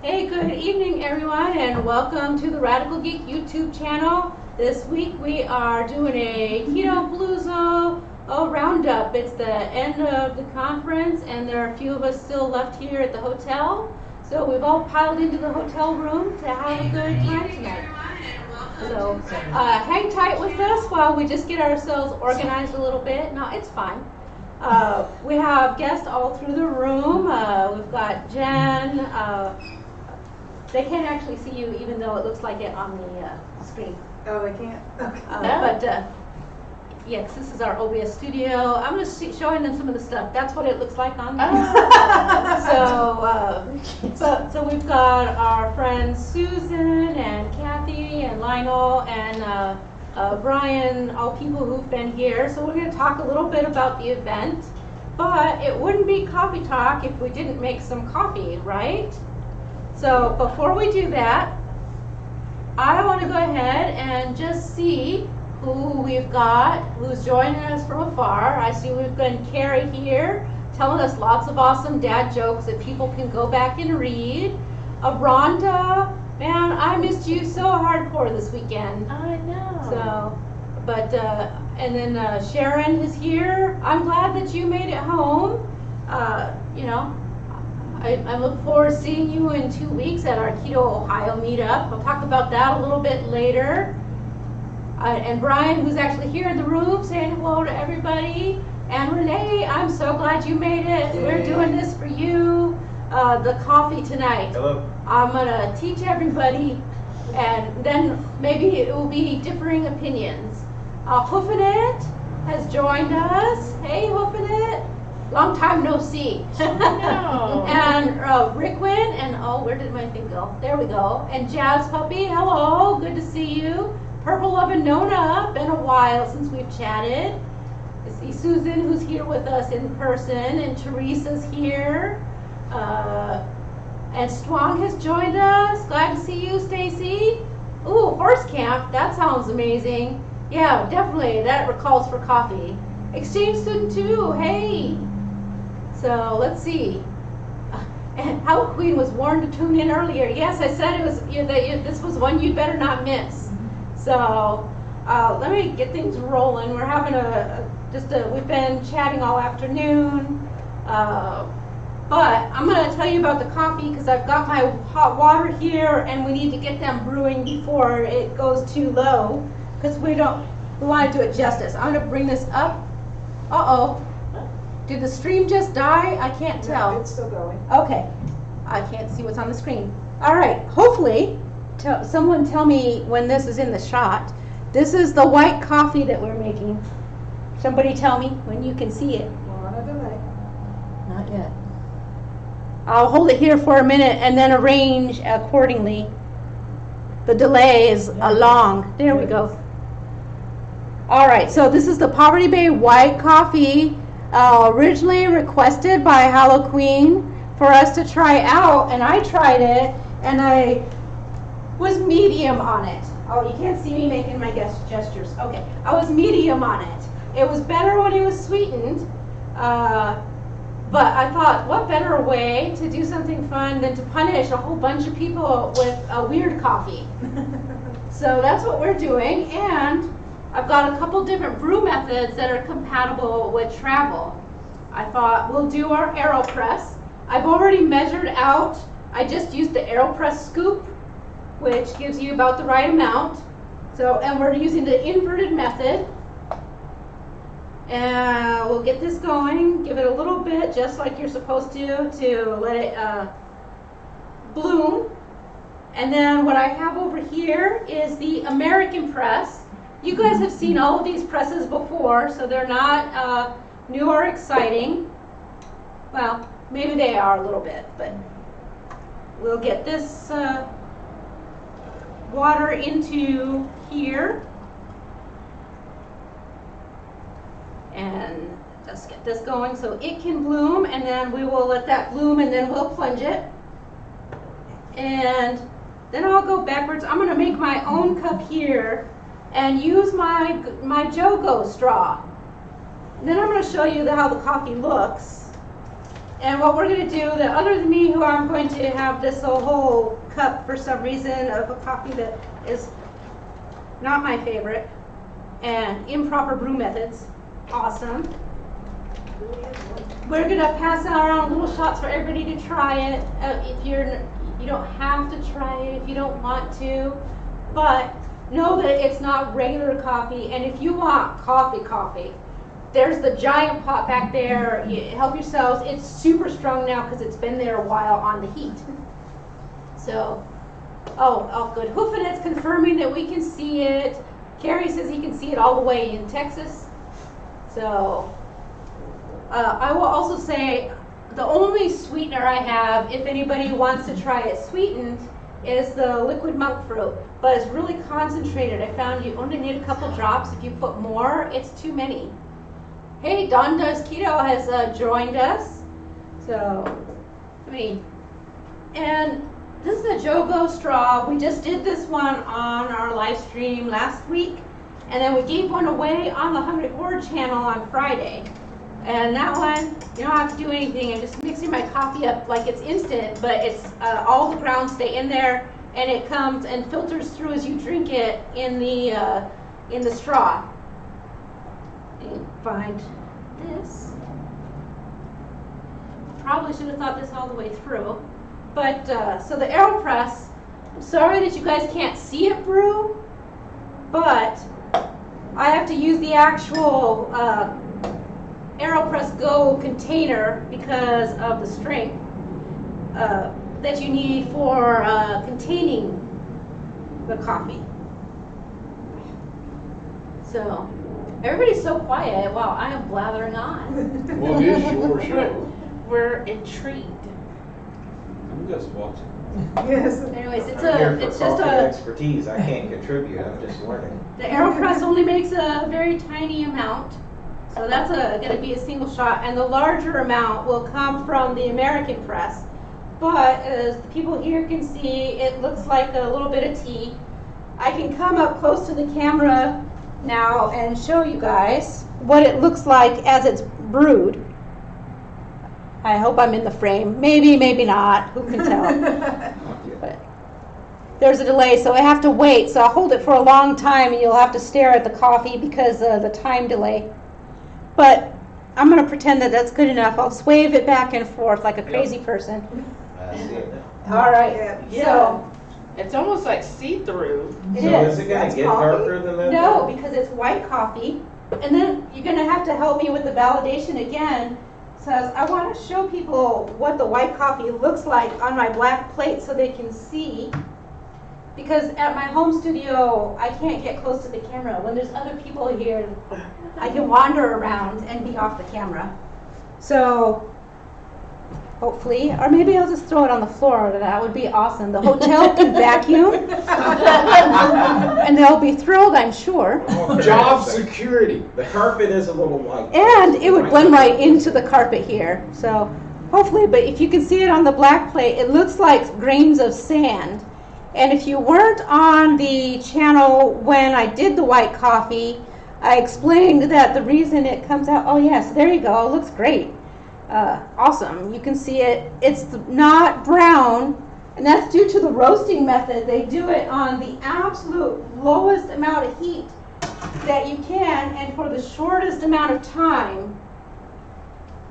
Hey, good evening everyone, and welcome to the Radical Geek YouTube channel. This week we are doing a Keto Palooza roundup. It's the end of the conference and there are a few of us still left here at the hotel. So we've all piled into the hotel room to have a good time tonight. So hang tight with us while we just get ourselves organized a little bit. No, it's fine. We have guests all through the room. We've got Jen. They can't actually see you even though it looks like it on the screen. Oh, they can't? Okay. But yes, this is our OBS studio. I'm going to showing them some of the stuff. That's what it looks like on there. So we've got our friends Susan and Kathy and Lionel and Brian, all people who've been here. So we're going to talk a little bit about the event. But it wouldn't be coffee talk if we didn't make some coffee, right? So before we do that, I want to go ahead and just see who we've got, who's joining us from afar. I see we've got Carrie here, telling us lots of awesome dad jokes that people can go back and read. Rhonda, man, I missed you so hardcore this weekend. I know. So, but, and then Sharon is here. I'm glad that you made it home. You know, I look forward to seeing you in 2 weeks at our Keto Ohio meetup. We'll talk about that a little bit later. And Brian, who's actually here in the room, saying hello to everybody. And Renee, I'm so glad you made it. Yay. We're doing this for you. The coffee tonight. Hello. I'm going to teach everybody, and then maybe it will be differing opinions. Hoofinit has joined us. Hey, Hoofinit. Long time no see. No. And Rickwin, and oh, where did my thing go? There we go. And Jazz Puppy, hello, good to see you. Purple Love and Nona, been a while since we've chatted. I see Susan, who's here with us in person, and Teresa's here. And Strong has joined us. Glad to see you, Stacy. Ooh, horse camp, that sounds amazing. Yeah, definitely, that calls for coffee. Exchange student too, hey. So let's see. And How Queen was warned to tune in earlier. Yes, I said it was this was one you'd better not miss. So let me get things rolling. We're having we've been chatting all afternoon. But I'm going to tell you about the coffee because I've got my hot water here and we need to get them brewing before it goes too low because we want to do it justice. I'm going to bring this up. Uh-oh. Did the stream just die? I can't tell. No, it's still going. Okay. I can't see what's on the screen. All right. Hopefully, someone tell me when this is in the shot. This is the white coffee that we're making. Somebody tell me when you can see it. We're on a delay. Not yet. I'll hold it here for a minute and then arrange accordingly. The delay is long. There we go. All right, so this is the Poverty Bay White Coffee, originally requested by Hallow Queen for us to try out, and I tried it, and I was medium on it. Oh, you can't see me making my gestures. Okay, I was medium on it. It was better when it was sweetened, but I thought, what better way to do something fun than to punish a whole bunch of people with a weird coffee? So that's what we're doing, and I've got a couple different brew methods that are compatible with travel. I thought we'll do our AeroPress. I've already measured out. I just used the AeroPress scoop, which gives you about the right amount. So, and we're using the inverted method. And we'll get this going. Give it a little bit, just like you're supposed to let it bloom. And then what I have over here is the American press. You guys have seen all of these presses before, so they're not new or exciting. Well, maybe they are a little bit, but we'll get this water into here. And just get this going so it can bloom, and then we will let that bloom, and then we'll plunge it. And then I'll go backwards. I'm going to make my own cup here and use my Jogo straw. And then I'm going to show you how the coffee looks. And what we're going to do, that other than me, who I'm going to have this whole cup for some reason of a coffee that is not my favorite, and improper brew methods, awesome. We're going to pass out around little shots for everybody to try it. You don't have to try it if you don't want to, but know that it's not regular coffee. And if you want coffee, there's the giant pot back there. Help yourselves. It's super strong now because it's been there a while on the heat. So, oh, good. Hoofinet's confirming that we can see it. Carrie says he can see it all the way in Texas. So, I will also say the only sweetener I have, if anybody wants to try it sweetened, is the liquid monk fruit. But it's really concentrated. I found you only need a couple drops. If you put more, it's too many. Hey, Don Does Keto has joined us. So, and this is a Jogo straw. We just did this one on our live stream last week, and then we gave one away on the Hungry Horde channel on Friday. And that one, you don't have to do anything. I'm just mixing my coffee up like it's instant, but it's all the grounds stay in there, and it comes and filters through as you drink it in the straw. And find this. Probably should have thought this all the way through. But, so the AeroPress, I'm sorry that you guys can't see it brew, but I have to use the actual AeroPress Go container because of the strength that you need for containing the coffee. So, everybody's so quiet while I am blathering on. Well, it is your show. We're intrigued. I'm just watching. Yes. Anyways, I'm here for it's just coffee a, expertise. I can't contribute. I'm just learning. the AeroPress only makes a very tiny amount. So that's going to be a single shot, and the larger amount will come from the American press. But as the people here can see, it looks like a little bit of tea. I can come up close to the camera now and show you guys what it looks like as it's brewed. I hope I'm in the frame. Maybe, maybe not. Who can tell? But there's a delay, so I have to wait. So I'll hold it for a long time, and you'll have to stare at the coffee because of the time delay. But I'm going to pretend that that's good enough. I'll swave it back and forth like a crazy person. I see it now. All right. Yeah. So It's almost like see-through. it So is. is it going That's to get coffee? darker than that? No, because it's white coffee. And then you're going to have to help me with the validation again. Says I want to show people what the white coffee looks like on my black plate so they can see. Because at my home studio, I can't get close to the camera. When there's other people here, I can wander around and be off the camera. So, hopefully, or maybe I'll just throw it on the floor. That would be awesome. The hotel can vacuum, and they'll be thrilled, I'm sure. Job security. The carpet is a little white. And it would blend right into the carpet here. So, hopefully, but if you can see it on the black plate, it looks like grains of sand. And if you weren't on the channel when I did the white coffee, I explained that the reason it comes out, oh yes, there you go, it looks great. Awesome, you can see it, it's not brown, and that's due to the roasting method. They do it on the absolute lowest amount of heat that you can, and for the shortest amount of time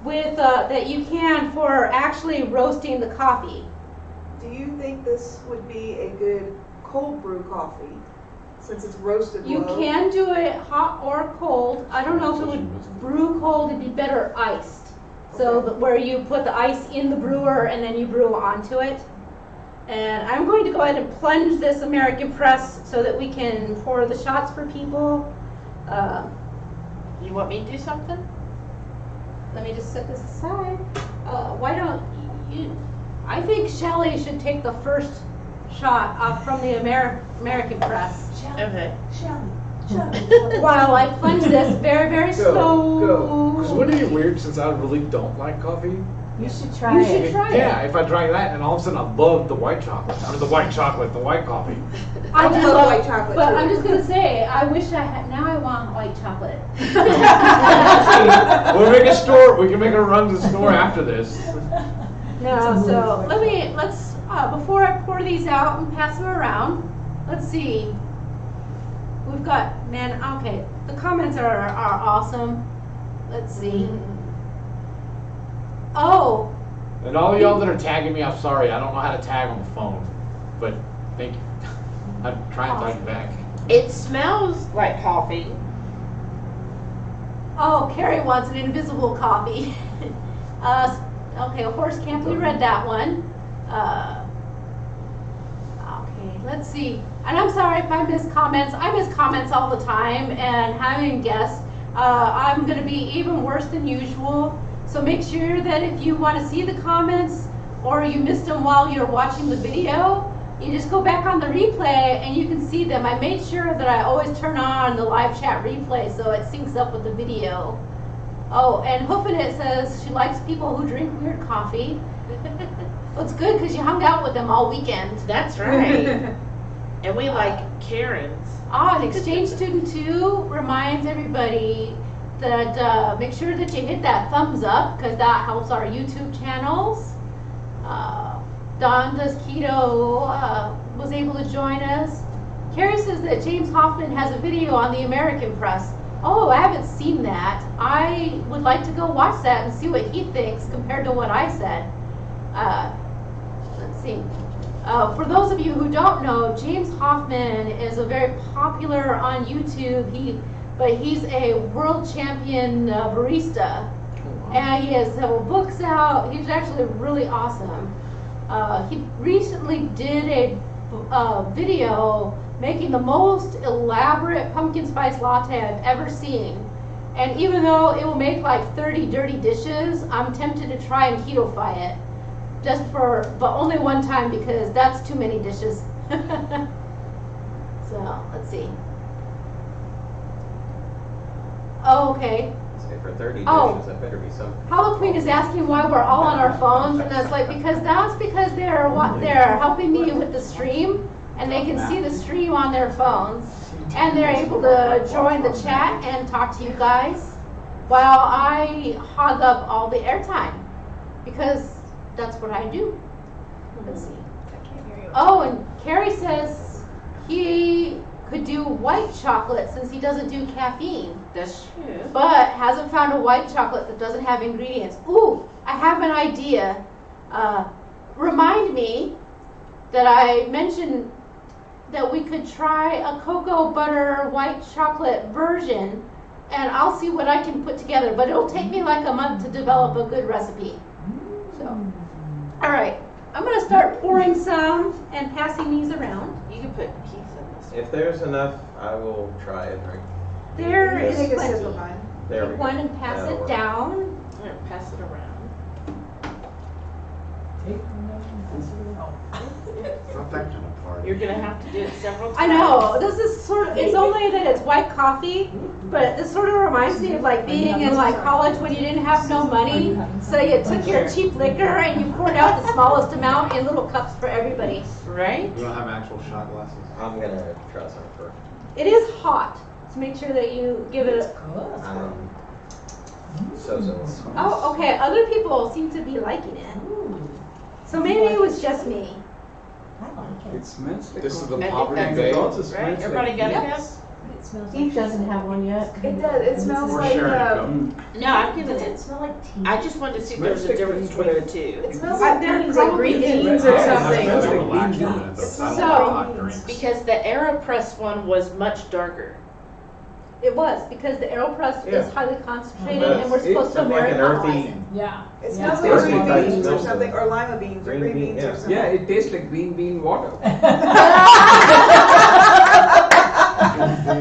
with that you can for actually roasting the coffee. Do you think this would be a good cold brew coffee since it's roasted You low? can do it hot or cold. I don't know if it would brew cold. It'd be better iced. So where you put the ice in the brewer and then you brew onto it. And I'm going to go ahead and plunge this American press so that we can pour the shots for people. You want me to do something? Let me just set this aside. Why don't you? I think Shelly should take the first shot from the American press. Okay. Shelly, while I plunge this very, very slow. Because wouldn't it be weird since I really don't like coffee? You should try You should it. try Yeah, it. if I drank that and all of a sudden I love the white chocolate. I mean the white chocolate, the white coffee. I I do love love white chocolate but too. I'm just gonna say, I wish I had. Now I want white chocolate. We'll make a store. We can make a run to the store after this. No, so let's before I pour these out and pass them around, let's see. We've got okay. The comments are awesome. Let's see. Oh, And all of y'all that are tagging me, I'm sorry. I don't know how to tag on the phone, but thank you. I'm trying to tag you back. It smells like coffee. oh, Carrie wants an invisible coffee. Okay, Horse Camp, we read that one. Okay, let's see. And I'm sorry if I miss comments. I miss comments all the time, and having guests, I'm going to be even worse than usual. So make sure that if you want to see the comments or you missed them while you're watching the video, you just go back on the replay and you can see them. I made sure that I always turn on the live chat replay so it syncs up with the video. Oh, and Hoofin' says she likes people who drink weird coffee. Well, it's good because you hung out with them all weekend. That's right. And we like Karen's. An exchange student too reminds everybody that make sure that you hit that thumbs up because that helps our YouTube channels. Don Does Keto was able to join us. Carrie says that James Hoffman has a video on the American Press. Oh, I haven't seen that. I would like to go watch that and see what he thinks compared to what I said. Let's see. For those of you who don't know, James Hoffman is a very popular on YouTube. But he's a world champion barista, and he has several books out. He's actually really awesome. He recently did a video making the most elaborate pumpkin spice latte I've ever seen. And even though it will make like 30 dirty dishes, I'm tempted to try and keto-fy it. But only one time because that's too many dishes. So, let's see. Oh, okay. Say for 30 Oh. dishes, that better be something. Hollow Queen is asking why we're all on our phones, and that's like because they're helping me with the stream, and they can see the stream on their phones, and they're able to join the chat and talk to you guys while I hog up all the airtime because that's what I do. Let's see. Oh, and Carrie says he could do white chocolate since he doesn't do caffeine. That's true. But hasn't found a white chocolate that doesn't have ingredients. Ooh, I have an idea. Remind me that I mentioned that we could try a cocoa butter white chocolate version, and I'll see what I can put together. But it'll take me like a month to develop a good recipe. So, all right, I'm gonna start pouring some and passing these around. You can put Keith in this. If there's enough, I will try it. Right? There is Take a sip plenty. of mine. There we Take go. one and pass That'll it work. down. Here, pass it around. It's not that kind of party. You're gonna have to do it several times. I know, this is sort of, it's only that it's white coffee, but this sort of reminds me of like being in like college when you didn't have no money, so you took your cheap liquor and you poured out the smallest amount in little cups for everybody. Right? We don't have actual shot glasses. I'm gonna try some first. It is hot, so make sure that you give it a, So. oh, okay, other people seem to be liking it. So maybe it was just me. I like it. It smells like This is coffee. the I think poverty that's bay. Also Right? smells Everybody like got a Yep. cup? It smells Eve doesn't have one yet. It does. It smells We're like sharing a cup. No, I'm giving Does it it. smell like tea? I just wanted to see if there was a difference between the two. It smells like They're things probably like green beans or or It has something. Smells no like lactose beans. in it, though, so I don't So- like hot drinks. Because the AeroPress one was much darker. It was, because the AeroPress Yeah. is highly concentrated But and we're supposed to it's like an Americanize earthy- it. Yeah. It smells Yeah. like green Earthy beans or smells something, of or lima beans or green green bean, beans yeah. or something. Yeah, it tastes like green bean water.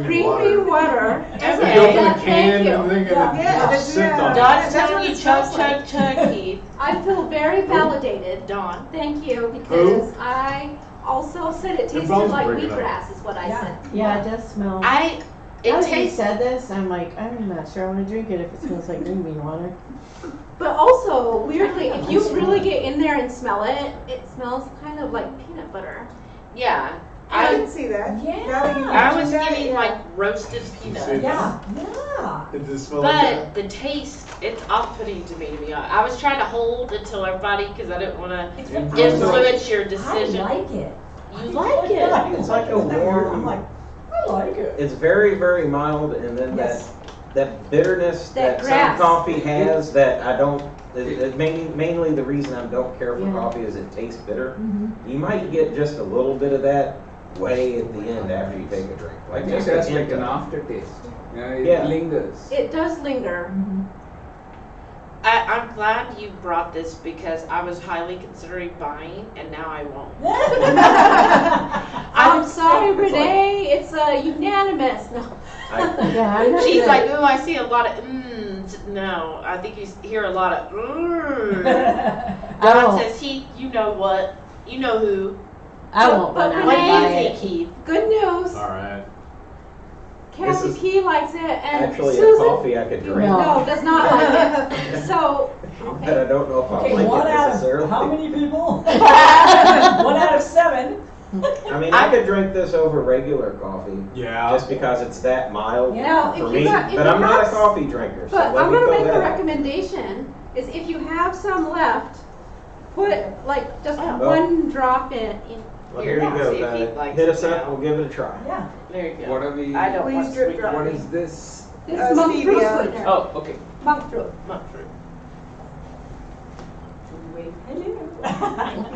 Green bean water. Okay. You open Yeah, the thank can you. and everything and Yeah, it just sits yeah. on it. Don's That's telling what you it chug, smells like. chug, chug, Keith. I feel very validated. Dawn. Thank you, because I also said it tasted phone's like breaking up. wheatgrass is what I Yeah. said. Yeah, it does smell. It As you tastes. said this, I'm like, I'm not sure I want to drink it if it smells like green bean water. But also, weirdly, if you really get in there and smell it, it smells kind of like peanut butter. Yeah. I I can see that. Yeah. Now that you I was mentioned that, getting yeah. like roasted peanuts. Yeah, yeah. Does it smell like But the taste, it's off-putting to me, to be honest. I was trying to hold until everybody, because I didn't want to It's influence your I decision. like it. You like it? It's like a I'm warm, like, I like it. it's very, very mild, and then Yes. that bitterness That that grass. some coffee has that I don't, mainly the reason I don't care for Yeah. coffee is it tastes bitter. Mhm. You might get just a little bit of that way at the end after you take a drink. I Like think just that's a like hint an of- aftertaste. It Yeah. lingers. It does linger. Mhm. I'm glad you brought this because I was highly considering buying, and now I won't. I'm sorry, Renee. It's unanimous. No. Yeah, I'm not She's gonna- like, ooh, I see a lot of mms. No, I think you hear a lot of mmm. I God won't, says, Heath, you know what? You know who. I won't But run out What and do buy you it. think, Heath? Good news. All right. Kathy This is P likes it, and Actually, a Susan coffee I could drink, no does not like it. So, but I okay. don't know if I Okay, like one it out of necessarily. how many people? 1 out of 7. I mean, I could drink this over regular coffee, Yeah. just because it's that mild Now, for if me. you got, if But you I'm not a have, coffee drinker, so but let I'm me gonna throw make that a out. recommendation. Is if you have some left, put like just Oh. one drop in. Well, Here, here you see if go. he likes Hit it us up. now. We'll give it a try. Yeah. There you go. What are we? I don't Please want drip sweet drop. What drop. is this? This is monk fruit stevia. sweetener. Oh, okay. Monk fruit. Monk fruit.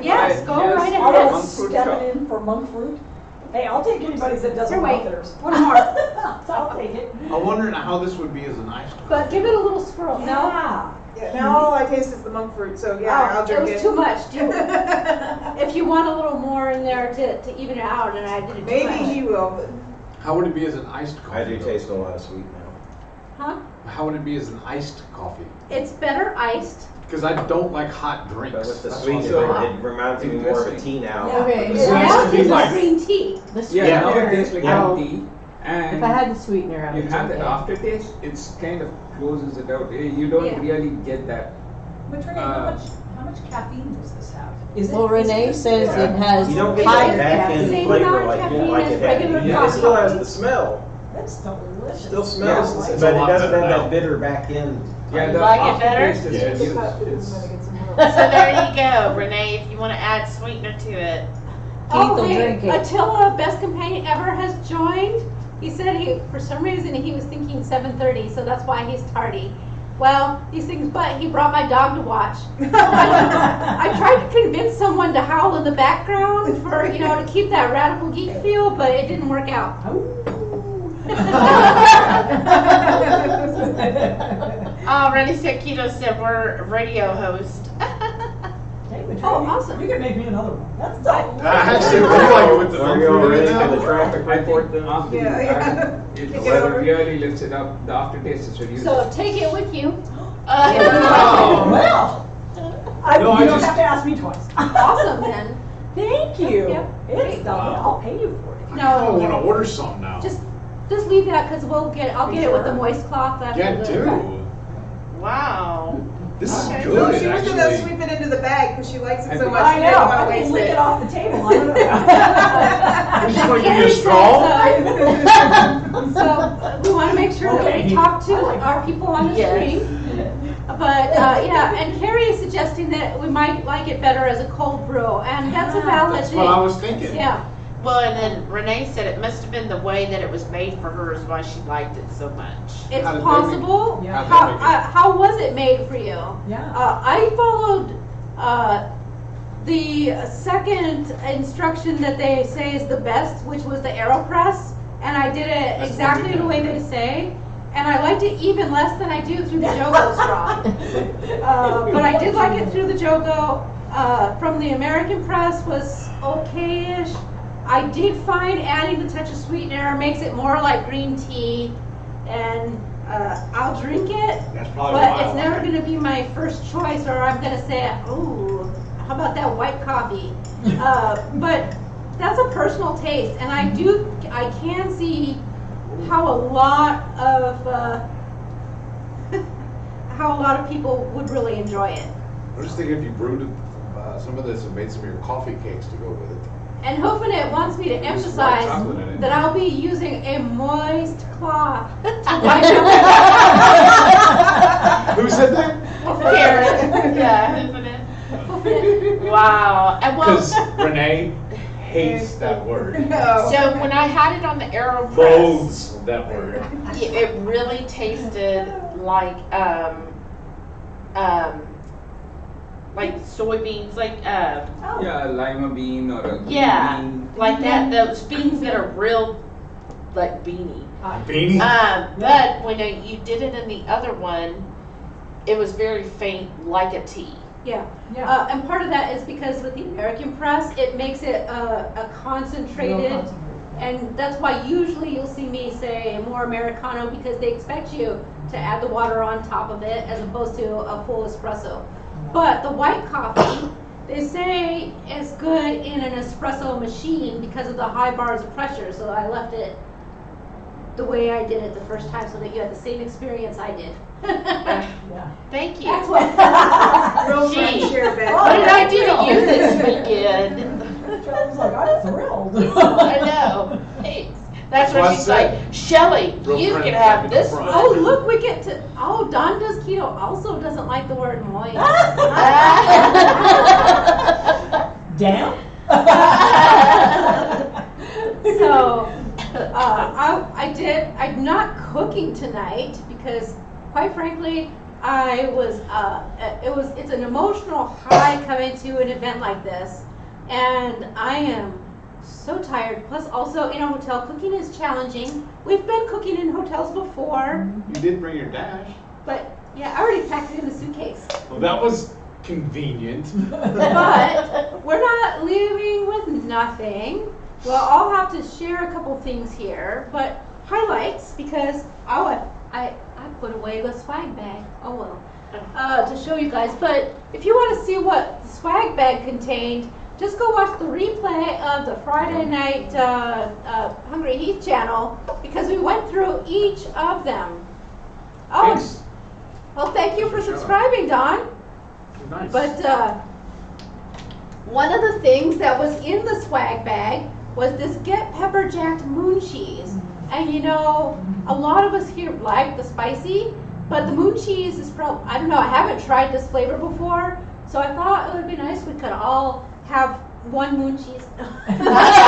Yes, go Yes. right All ahead. of Monk us fruit shop. stepping in for monk fruit. Hey, I'll take anybody that doesn't Here, want wait. theirs. One more. I'll take it. I'm wondering how this would be as an iced coffee. But give it a little swirl. No. Yeah. Yeah, now all I taste is the monk fruit, so yeah, I'll it drink was it. too much. If you want a little more in there to even it out, and I did it too Maybe much. he will, but How would it be as an iced coffee? I do though? taste a lot of sweet now. Huh? How would it be as an iced coffee? It's better iced. Because I don't like hot drinks. But with the That's sweet, what I'm So- saying. it reminds me more of a tea now. Yeah. Okay, It It has now to be tastes like like- green tea. the Yeah, sweetener. now it tastes like I'll- green tea. And If I had the sweetener, I you would have drink that it. aftertaste, it's kind of closes it out. You don't Yeah. really get that. But Renee, how much caffeine does this have? Is it? Well, is it Renee just- says Yeah. it has You don't get higher that back caffeine. end Same flavor amount of like caffeine it as had. regular Yeah, it still has coffee. the smell, That's delicious. still smells, Yeah, I like but a it lot doesn't better have now. that bitter back end. Yeah, the like it better? aftertaste is Yes. reduced. So there you go, Renee, if you want to add sweetener to it. Oh, will hey, drink it. Attila, best companion ever, has joined. He said for some reason he was thinking 7:30, so that's why he's tardy. Well, these things, but he brought my dog to watch. I tried to convince someone to howl in the background for, to keep that radical geek feel, but it didn't work out. Oh, Renee Sequito said we're a radio host. Hey, but Oh, you- awesome. You can make me another one. That's I delicious. actually really like it with the Are you all fruit in ready it for the now. traffic I think report then? after Yeah, you yeah. add it, Take it it over. really lifts it up. The aftertaste is reduced. So take it with you. Wow. Well, No, you I don't just- have to ask me twice. Awesome then. Thank you. Yep. It's double. Wow. I'll pay you for it. I kind of No, want to order some now. just leave that because I'll get it with the moist cloth after Yeah, the. do. Wow. This is Okay, good, well, she was gonna actually. sweep it into the bag because she likes it so I much. I She know. didn't want I to can waste lick it. it off the table. I don't know. Would you want to give me a Carrie straw? So we want to make sure that we Okay. talk to our people on the Yes. stream. But yeah, and Carrie is suggesting that we might like it better as a cold brew, and that's a valid That's thing. what I was thinking. Yeah. Well, and then Renee said it must have been the way that it was made for her is why she liked it so much. It's How did they possible. make it? Yeah. How'd they make it? How was it made for you? Yeah. I followed the second instruction that they say is the best, which was the AeroPress, and I did it That's exactly what we the way did. they say, and I liked it even less than I do through the Jogo straw. But I did like it through the Jogo. From the American press was okay-ish. I did find adding the touch of sweetener makes it more like green tea, and I'll drink it. That's probably But why I it's like never it. going to be my first choice, or I'm going to say, ooh, how about that white coffee? But that's a personal taste, and I can see how a lot of how a lot of people would really enjoy it. I'm just thinking if you brewed some of this and made some of your coffee cakes to go with it. And Hoofinit wants me to Use white emphasize chocolate in it. that I'll be using a moist cloth to wipe it. Who said that? Karen, yeah. Wow. And well, Because Renee hates that word. so when I had it on the AeroPress, Loathes that word. it really tasted like soybeans, like Yeah, lima bean or a green yeah, bean. like that. Those beans that are real, like beanie. Beanie? But when you did it in the other one, it was very faint, like a tea. Yeah. Yeah. And part of that is because with the American press, it makes it a concentrated, and that's why usually you'll see me say more Americano, because they expect you to add the water on top of it as opposed to a full espresso. But the white coffee, they say is good in an espresso machine because of the high bars of pressure, so I left it the way I did it the first time so that you had the same experience I did. Yeah. Thank you. That's what. Real Gee, friends share bad. What did I do to you this weekend? Charlie's like, I'm thrilled. I know. Thanks. That's That's what what she's I like, said. Shelly, Real you friends can have have been this confronted. one. Oh, look, we get to. Oh, Don does keto. Also doesn't like the word moist. Damn. So, I'm not cooking tonight because, quite frankly, it's an emotional high coming to an event like this, and I am so tired. Plus, also in a hotel, cooking is challenging. We've been cooking in hotels before, You did bring your dash. but yeah, I already packed it in the suitcase. Well, that was convenient. But we're not leaving with nothing. Well, I'll have to share a couple things here, but highlights, because I put away the swag bag. Oh well, to show you guys. But if you want to see what the swag bag contained, just go watch the replay of the Friday night Hungry Heath channel, because we went through each of them. Oh, Thanks. well, thank you for subscribing, Don. Nice. But one of the things that was in the swag bag was this Get Pepper Jacked moon cheese. And you know, a lot of us here like the spicy, but the moon cheese is probably, I don't know, I haven't tried this flavor before, so I thought it would be nice if we could all have one moon cheese.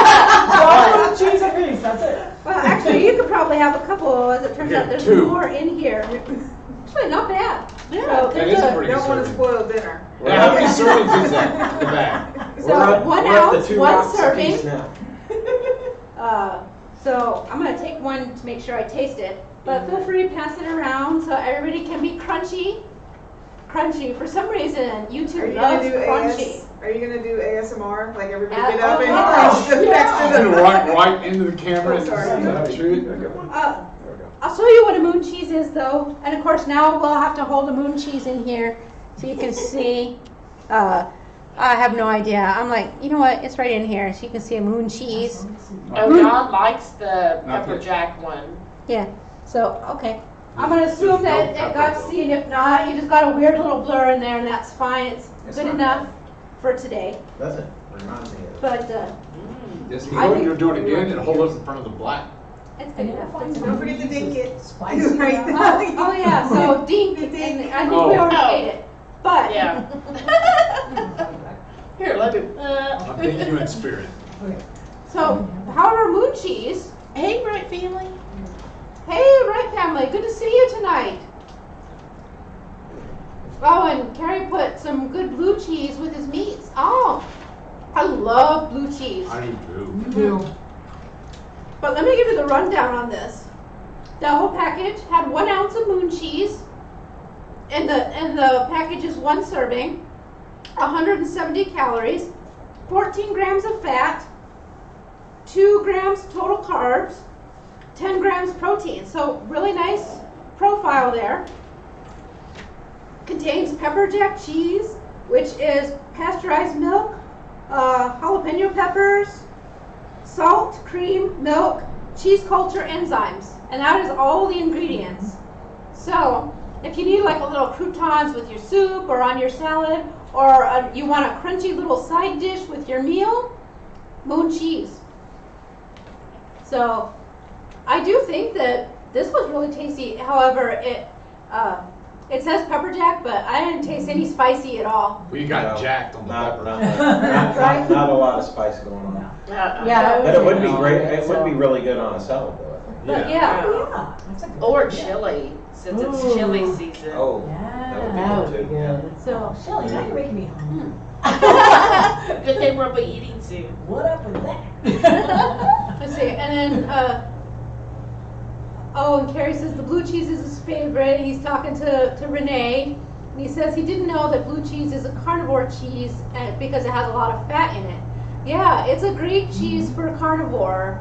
One cheese apiece, that's it. Well, actually, you could probably have a couple, as it turns Yeah, out there's two. more in here. Actually, not bad. Yeah, So that there's is a a- pretty Don't want to serving. spoil dinner. Yeah, how many servings is that in the bag? So We're up- 1 we're up to ounce, 2 one rocks serving. apiece now. So I'm gonna take one to make sure I taste it, but feel free to pass it around so everybody can be crunchy. Crunchy. For some reason, Are YouTube you gonna loves do crunchy. Are you gonna do ASMR? Like everybody Oh, get up and gosh, next yeah. to the right into the camera. Oh, sorry. Is that true? I'll show you what a moon cheese is, though, and of course now we'll have to hold a moon cheese in here so you can see. I have no idea. I'm like, you know what? It's right in here, so you can see a moon cheese. Oh, Don likes the Not pepper yet. jack one. Yeah. So okay. I'm gonna assume that no it pepper, got though. seen. If not, you just got a weird little blur in there, and that's fine. It's It's good not enough for today. Doesn't reminds me of. But Just I think- You're doing it again and hold it in front of the black. it's good And enough. you'll find It's Don't fine. forget to dink it. Spicy. Right. Oh yeah. So dink, and I think we Oh. already Oh. ate it. But Yeah. Here, let me. I'm thinking you in spirit. so powder moon cheese. Hey, right family. Hey, right family, good to see you tonight. Oh, and Carrie put some good blue cheese with his meats. Oh, I love blue cheese. I do too. Do. But let me give you the rundown on this. The whole package had 1 ounce of moon cheese, and the package is 1 serving, 170 calories, 14 grams of fat, 2 grams total carbs, 10 grams protein. So really nice profile there. Contains pepper jack cheese, which is pasteurized milk, jalapeno peppers, salt, cream, milk, cheese culture enzymes, and that is all the ingredients. So if you need like a little croutons with your soup or on your salad, or you want a crunchy little side dish with your meal, Moon cheese. So I do think that this was really tasty. However, it says pepper jack, but I didn't taste any spicy at all. We got jacked on the pepper. Not a lot of spice going on. Yeah. But it would be great, it would be really good on a salad though, I think. But yeah. Oh, yeah. That's a good Or idea. chili, since it's Ooh. chili season. Oh, Yeah. that would be good too, yeah. So Shelly, now you're making me hungry. Good thing we'll be eating soon. What up with that? let's see, and then oh, and Carrie says the blue cheese is his favorite. He's talking to Renee, and he says he didn't know that blue cheese is a carnivore cheese because it has a lot of fat in it. Yeah, it's a great cheese for carnivore.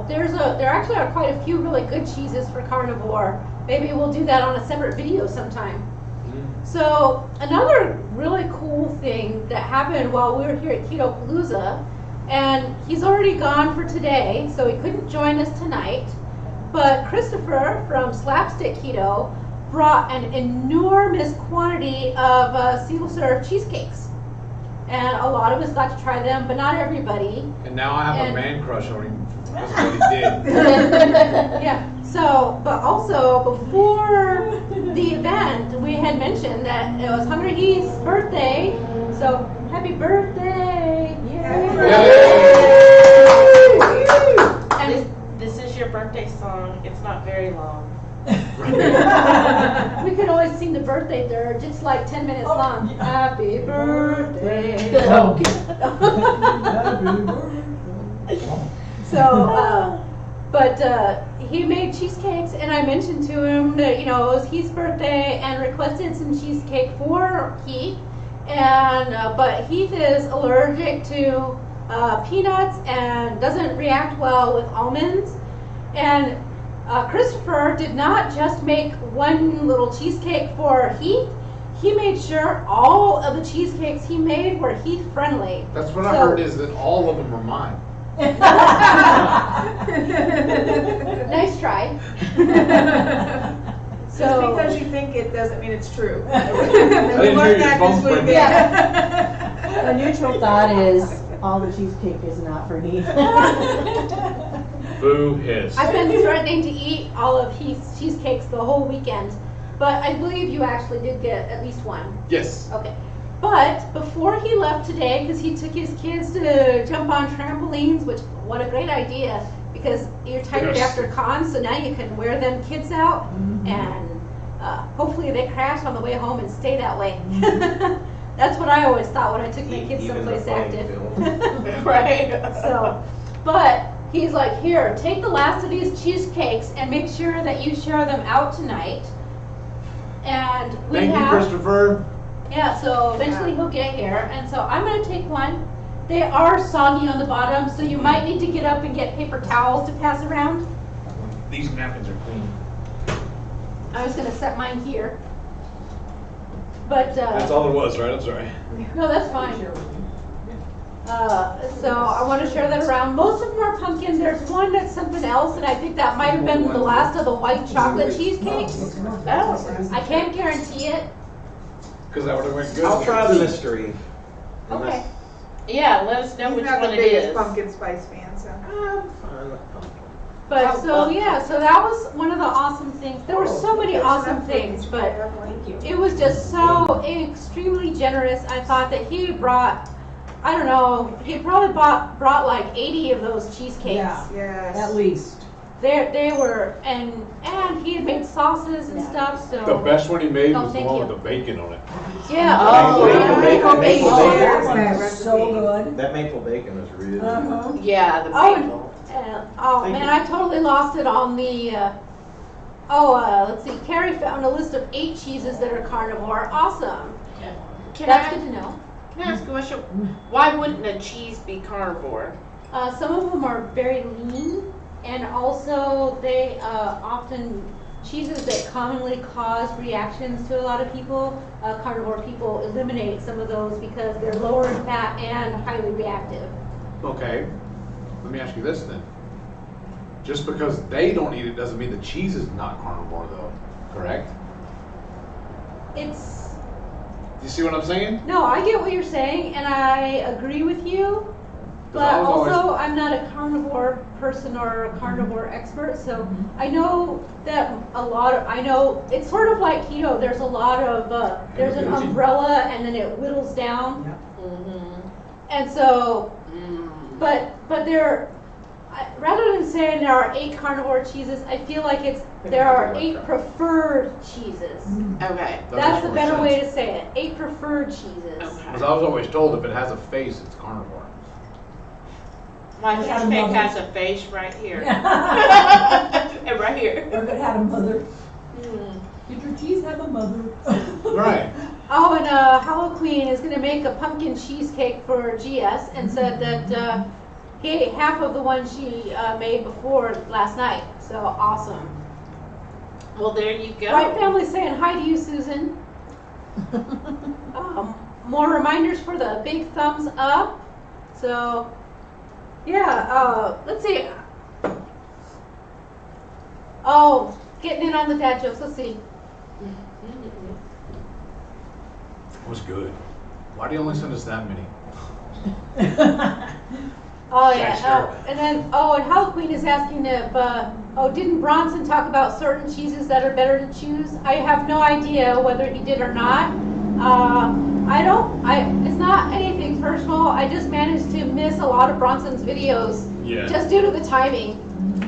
There actually are quite a few really good cheeses for carnivore. Maybe we'll do that on a separate video sometime. So another really cool thing that happened while we were here at Keto Palooza, and he's already gone for today, so he couldn't join us tonight. But Christopher from Slapstick Keto brought an enormous quantity of single-serve cheesecakes. And a lot of us got to try them, but not everybody. And now I have a And- man crush on him because of what he did. Yeah, so, but also before the event, we had mentioned that it was Hungry Heath's birthday. So, happy birthday! And This is your birthday song. It's not very long. we could always sing the birthday dirge. It's like 10 minutes long. Happy birthday. So, but he made cheesecakes, and I mentioned to him that, it was Heath's birthday and requested some cheesecake for Heath. And, but Heath is allergic to peanuts and doesn't react well with almonds. And Christopher did not just make one little cheesecake for Heath. He made sure all of the cheesecakes he made were Heath friendly. That's what I heard, is that all of them are mine. Nice try. Just So because you think it doesn't mean it's true. I didn't hear your phone ring. A neutral thought is all the cheesecake is not for Heath. Boo hiss. I've been threatening to eat all of Heath's cheesecakes the whole weekend, but I believe you actually did get at least one. Yes. Okay. But before he left today, because he took his kids to jump on trampolines, which, what a great idea, because you're tired Yes. after cons, so now you can wear them kids out, and hopefully they crash on the way home and stay that way. That's what I always thought when I took my kids Even the someplace playing active. field. Right. So, but he's like, here, take the last of these cheesecakes and make sure that you share them out tonight. And we Thank you, have, Christopher. yeah, so eventually he'll get here. And so I'm going to take one. They are soggy on the bottom, so you might need to get up and get paper towels to pass around. These napkins are clean. I was going to set mine here. But, That's all there was, right? I'm sorry. no, that's fine. So I want to share that around. Most of them are pumpkin. There's one that's something else, and I think that might have been the last of the white chocolate cheesecakes. Oh. I can't guarantee it. Because that would have went good. I'll try the mystery. Okay. Yeah, let us know He's which not one the it biggest is. pumpkin spice fan, so. I'm fine with pumpkin. But so yeah, so that was one of the awesome things. There were so many awesome things, but Thank you. it was just so extremely generous. I thought that he brought, I don't know, he probably brought like 80 of those cheesecakes. Yeah. Yes. At least. They were, and he had made sauces and stuff. So The best one he made Oh, was the thank one you. with the bacon on it. yeah. Oh, Maple bacon, maple Oh, bacon. that one That was so recipe. good. That maple bacon is really good. Uh-huh. Yeah, the Oh, maple. Oh Thank man, you. I totally lost it on the. Let's see. Carrie found a list of 8 cheeses that are carnivore. Awesome. Can That's I, good to know. can I ask a question? Why wouldn't a cheese be carnivore? Some of them are very lean, and also they often cheeses that commonly cause reactions to a lot of people. Carnivore people eliminate some of those because they're lower in fat and highly reactive. Okay. Let me ask you this then. Just because they don't eat it doesn't mean the cheese is not carnivore, though. Correct? It's, Do you see what I'm saying? no, I get what you're saying, and I agree with you. But I was always- also, I'm not a carnivore person or a carnivore expert, so I know that I know, it's sort of like keto, there's a lot of, there's an umbrella and then it whittles down. And so, but rather than saying there are 8 carnivore cheeses, I feel like there are 8 preferred cheeses. Okay. That's the makes better more way sense. to say it, 8 preferred cheeses. Because I was always told if it has a face, it's carnivore. My It fish had a cake mother. has a face right here. Yeah. And right here. Or if it had a mother. Did your cheese have a mother? Right. Oh, and Hollow Queen is going to make a pumpkin cheesecake for GS and said that he ate half of the one she made before last night. So awesome. Well, there you go. Right family's saying hi to you, Susan. More reminders for the big thumbs up. So, yeah, let's see. Oh, getting in on the dad jokes. Let's see. It was good. Why do you only send us that many? Oh Thanks, yeah. Sarah. And then and Hollow Queen is asking if didn't Bronson talk about certain cheeses that are better to choose? I have no idea whether he did or not. It's not anything personal. I just managed to miss a lot of Bronson's videos just due to the timing.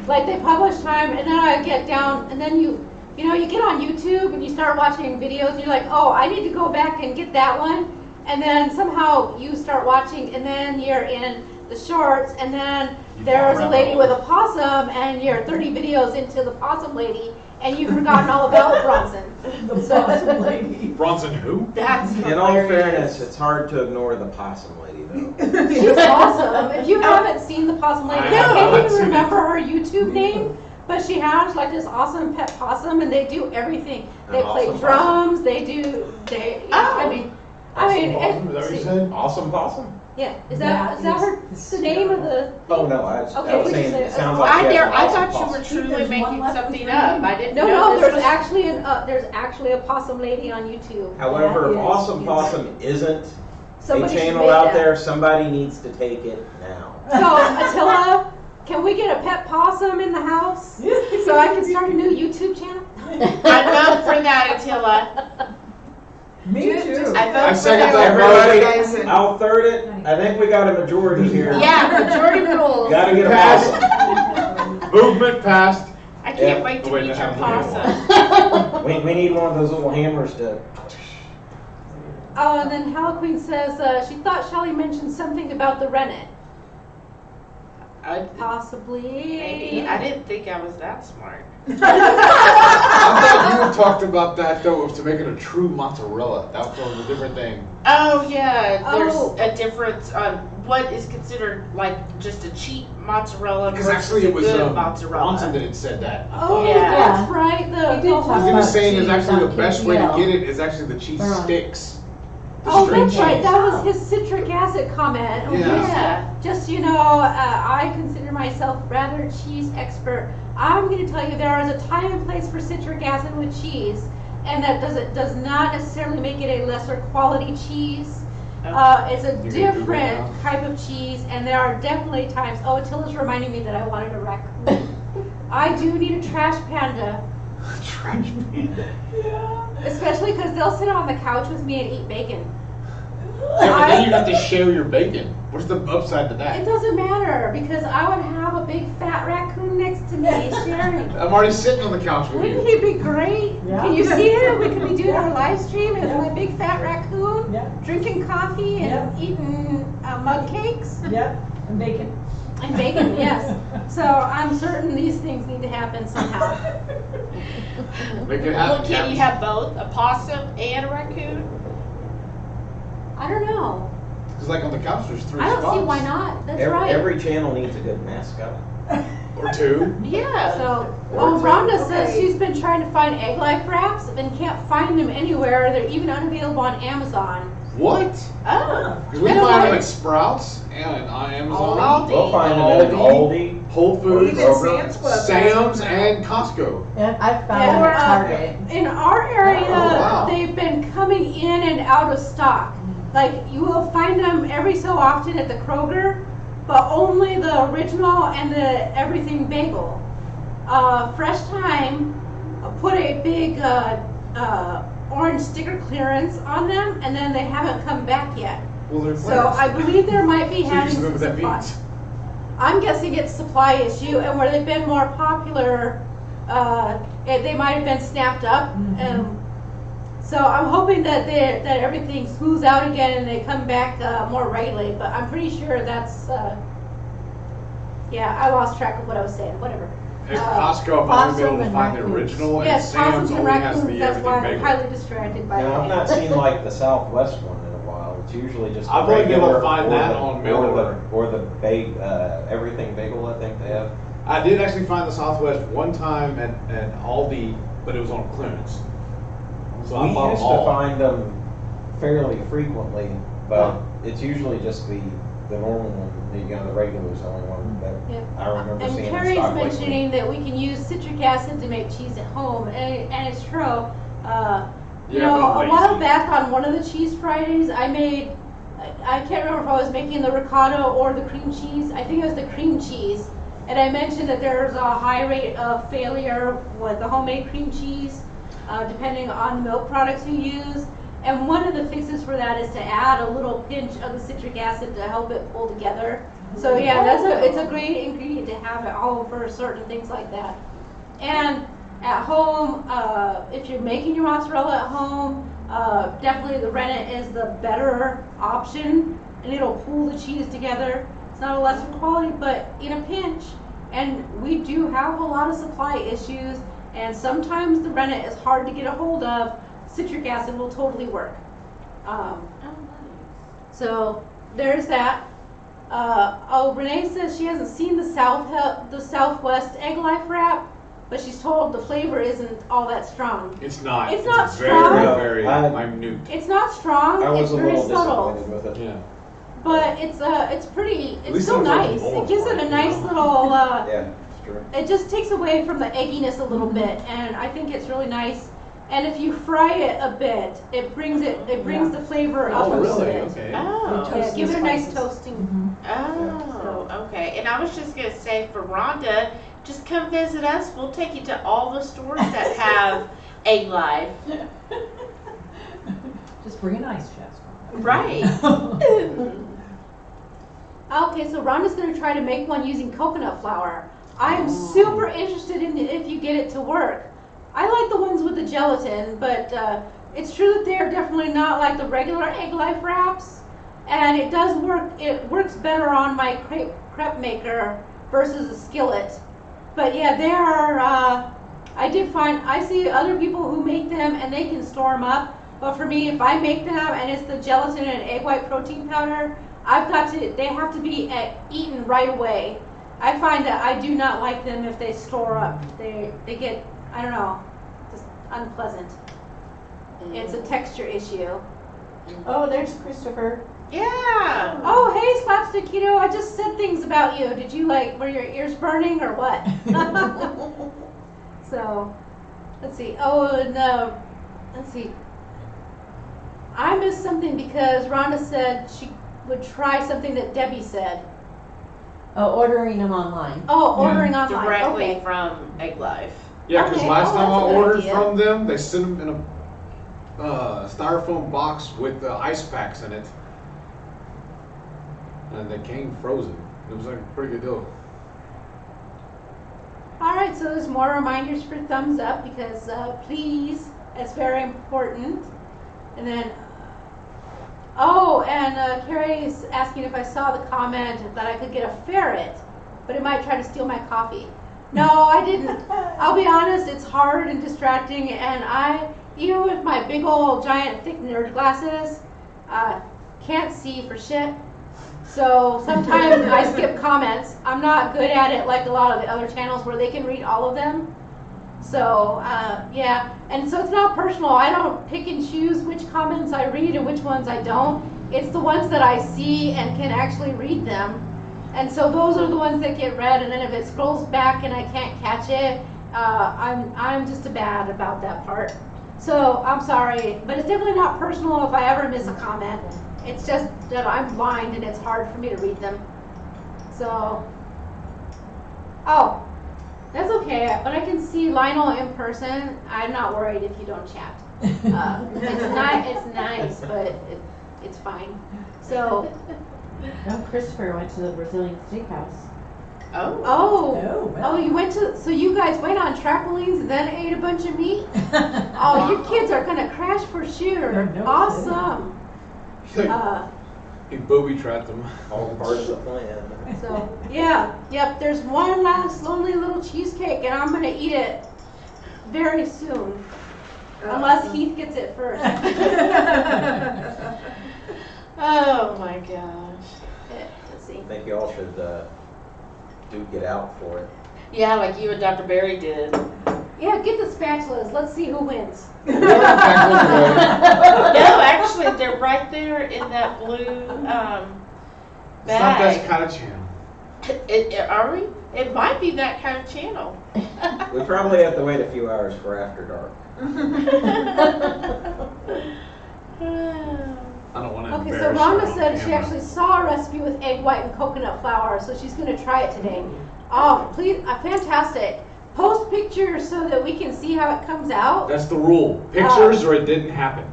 Like they publish time, and then I get down, and then you get on YouTube and you start watching videos, and you're like, oh, I need to go back and get that one, and then somehow you start watching, and then you're in the shorts, and then there's a lady with a possum, and you're 30 videos into the possum lady, and you've forgotten all about Bronson. The possum lady. Bronson who? That's In all fairness, it's hard to ignore the possum lady, though. She's awesome. If you haven't seen the possum lady, I can't haven't even seen remember her YouTube name, but she has like this awesome pet possum, and they do everything. They An play awesome drums. I mean, Is that what you said? Awesome possum? yeah. Is that the name of the? Oh, no, I was Okay, we saying, can it say- sounds like you have an I awesome thought you were possum. truly There's one making left something with up. me. I didn't No, know this there's was- actually a possum lady on YouTube. However, That if is- Awesome Possum isn't Somebody a should channel make out that. there, somebody needs to take it now. So Attila, can we get a pet possum in the house so I can start a new YouTube channel? I vote for that, Attila. Me too. I vote I for second that. that. Everybody, I'll third it. I think we got a majority here. Yeah, majority rules. Gotta get a possum. Movement passed. I can't Yeah. wait to Wait, meet I your have possum. We need one of those little hammers to. Oh, and then Hella Queen says she thought Shelly mentioned something about the rennet. Possibly. Maybe. I didn't think I was that smart. I thought you had talked about that though, of to make it a true mozzarella. That was a different thing. Oh yeah, there's Oh. a difference on what is considered like just a cheap mozzarella Because versus actually a it was good Bronson mozzarella. that had said that. I Oh, thought. Yeah. that's right. He The did the talk whole- He was about saying is cheese actually the on best way to KPL. get it is actually the cheese Right. sticks. The Oh, straight that's right. cheese. That was his citric acid comment. Oh, Yeah. Yeah. Just I consider myself rather a cheese expert. I'm going to tell you there is a time and place for citric acid with cheese, and that does not necessarily make it a lesser quality cheese. It's a You can Google different now. type of cheese, and there are definitely times. Oh, Attila's reminding me that I wanted a raccoon. I do need a trash panda. Trash panda. Especially because they'll sit on the couch with me and eat bacon. Yeah, but then you have to share your bacon. What's the upside to It that? doesn't matter because I would have a big fat raccoon next to me sharing. I'm already sitting on the couch with Wouldn't you. it be great? Yeah. Can you see it? We could be doing our live stream as my big fat raccoon, Yeah. drinking coffee and eating mug cakes Yep, and bacon. and bacon. Yes. So I'm certain these things need to happen somehow. Make it Well, happen. can you have both a possum and a raccoon? I don't know. Because like on the couch, there's 3 I don't spots. see why not. That's right. Every channel needs a good mascot. Or 2. Yeah. So, Or Rhonda says okay. she's been trying to find egg life wraps and can't find them anywhere. They're even unavailable on Amazon. What? Oh. Because we I don't find them like- at Sprouts and on Amazon. Aldi. We'll find them at Aldi. Whole Foods, Even Sam's Club. Sam's, and Costco. And I found it at Target. In our area, Oh, wow. they've been coming in and out of stock. Like, you will find them every so often at the Kroger, but only the original and the everything bagel. Fresh Time put a big orange sticker clearance on them, and then they haven't come back yet. Well, they're So I believe there might be So you having just know some what that supply. means. I'm guessing it's supply issue, and where they've been more popular, they might have been snapped up. So I'm hoping that that everything smooths out again and they come back more regularly. But I'm pretty sure that's. Yeah, I lost track of what I was saying. Whatever. At Costco, I've only been able to Possum find the and original, and Yes, Sam's possums and only has raccoons. the That's everything why I'm bagel. highly distracted by Now, that. I've not seen like the Southwest one in a while. It's usually just the I've only been able to regular find or that the- on mail order. Or the everything bagel, I think they have. I did actually find the Southwest one time at Aldi, but it was on clearance. So I We bought used them to all. find them fairly frequently, but it's usually just the normal one, the regular's the only one that Yep. I remember And seeing in Carrie's stock lately. mentioning that we can use citric acid to make cheese at home, and it's true. You Yeah, know, but I'm a while lazy. back on one of the cheese Fridays, I made, I can't remember if I was making the ricotta or the cream cheese. I think it was the cream cheese. And I mentioned that there's a high rate of failure with the homemade cream cheese, depending on the milk products you use. And one of the fixes for that is to add a little pinch of the citric acid to help it pull together. So yeah, it's a great ingredient to have at home for certain things like that. And at home, if you're making your mozzarella at home, definitely the rennet is the better option, and it'll pull the cheese together. It's not a lesser quality, but in a pinch. And we do have a lot of supply issues, and sometimes the rennet is hard to get a hold of. Citric acid will totally work. So there's that. Renee says she hasn't seen the Southwest Egg Life wrap, but she's told the flavor isn't all that strong. It's not. It's not very, strong. very I- minute. It's not strong. I was It's a very little subtle. disappointed with it. Yeah. But it's pretty. At It's least still it was on the nice. bowl It gives for it a you, nice you know? little. Yeah, it's true. It just takes away from the egginess a little bit, and I think it's really nice. And if you fry it a bit, it brings the flavor up Oh, a little really? bit. Okay. Oh. Yeah, give it a nice Spices. toasting. Oh, okay. And I was just gonna say for Rhonda, just come visit us. We'll take you to all the stores that have Egg Life. Just bring an ice chest. Right. Okay, so Rhonda's gonna try to make one using coconut flour. I am super interested in if you get it to work. I like the ones with the gelatin, but it's true that they're definitely not like the regular Egg Life wraps. And it does work. It works better on my crepe maker versus a skillet. But yeah, they are. I see other people who make them and they can store them up. But for me, if I make them and it's the gelatin and egg white protein powder, they have to be eaten right away. I find that I do not like them if they store up. They get, I don't know, just unpleasant. It's a texture issue. Oh, there's Christopher. Yeah. Oh, hey, Slapstick Keto, I just said things about you. Did you were your ears burning or what? So, let's see. Oh, and let's see. I missed something because Rhonda said she would try something that Debbie said. Ordering them online. Oh, ordering online. Directly Okay. from Egg Life. Yeah, because Okay. last Oh, time that's I a good ordered idea. from them, they sent them in a styrofoam box with the ice packs in it, and they came frozen. It was like a pretty good deal. All right, so there's more reminders for thumbs up because please, it's very important. And then, Carrie is asking if I saw the comment that I could get a ferret, but it might try to steal my coffee. No, I didn't. I'll be honest, it's hard and distracting, and even with my big old giant thick nerd glasses, can't see for shit. So sometimes I skip comments. I'm not good at it like a lot of the other channels where they can read all of them. So, yeah. And so it's not personal. I don't pick and choose which comments I read and which ones I don't. It's the ones that I see and can actually read them. And so those are the ones that get read, and then if it scrolls back and I can't catch it, I'm just bad about that part. So I'm sorry, but it's definitely not personal if I ever miss a comment. It's just that I'm blind and it's hard for me to read them. So, oh, that's okay. But I can see Lionel in person. I'm not worried if you don't chat. It's nice, but it's fine. So. No, Christopher went to the Brazilian steakhouse. Oh, you went to, so you guys went on trampolines and then ate a bunch of meat? Oh, your kids are gonna crash for sure. No Awesome. He booby trapped them. All part of the plan. So, yep, there's one last lonely little cheesecake and I'm gonna eat it very soon. Unless Heath gets it first. Oh my gosh. Let's see. I think you all should get out for it. Yeah, like you and Dr. Barry did. Yeah, get the spatulas. Let's see who wins. No, actually, they're right there in that blue It's not bag. that kind of channel. Are we? It might be that kind of channel. We probably have to wait a few hours for after dark. I don't want to Okay, so embarrass Rhonda her on said she camera. actually saw a recipe with egg white and coconut flour, so she's going to try it today. Oh, please, fantastic. Post pictures so that we can see how it comes out. That's the rule. Pictures or it didn't happen.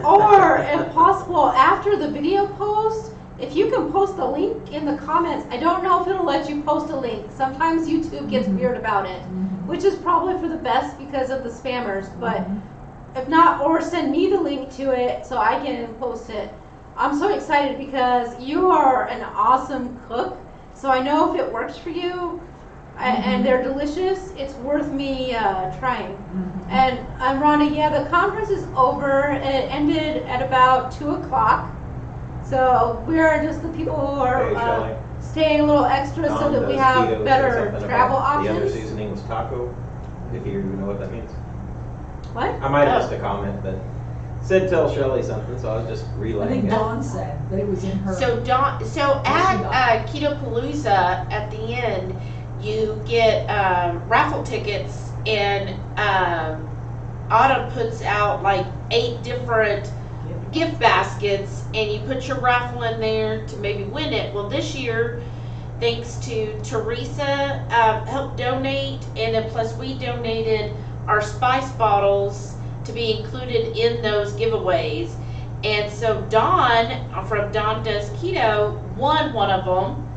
Or, if possible, after the video post, if you can post the link in the comments. I don't know if it'll let you post a link. Sometimes YouTube gets weird about it, which is probably for the best because of the spammers, but if not, or send me the link to it so I can post it. I'm so excited because you are an awesome cook, so I know if it works for you and they're delicious, it's worth me trying. And Rhonda, yeah, the conference is over. It ended at about 2 o'clock. So we're just the people who Hey, are Shelley. staying a little extra so Tom that we does have keto, said better something travel about The other options. seasoning was taco, if you even know what that means. What? I might have missed a comment, but said tell Shelley something, so I was just I relaying think it. Dawn said that it was in her. So at Keto Palooza at the end, you get raffle tickets, and Autumn puts out like 8 different gift baskets, and you put your raffle in there to maybe win it. Well, this year, thanks to Teresa, helped donate, and then plus we donated our spice bottles to be included in those giveaways. And so Dawn from Dawn Does Keto won one of them,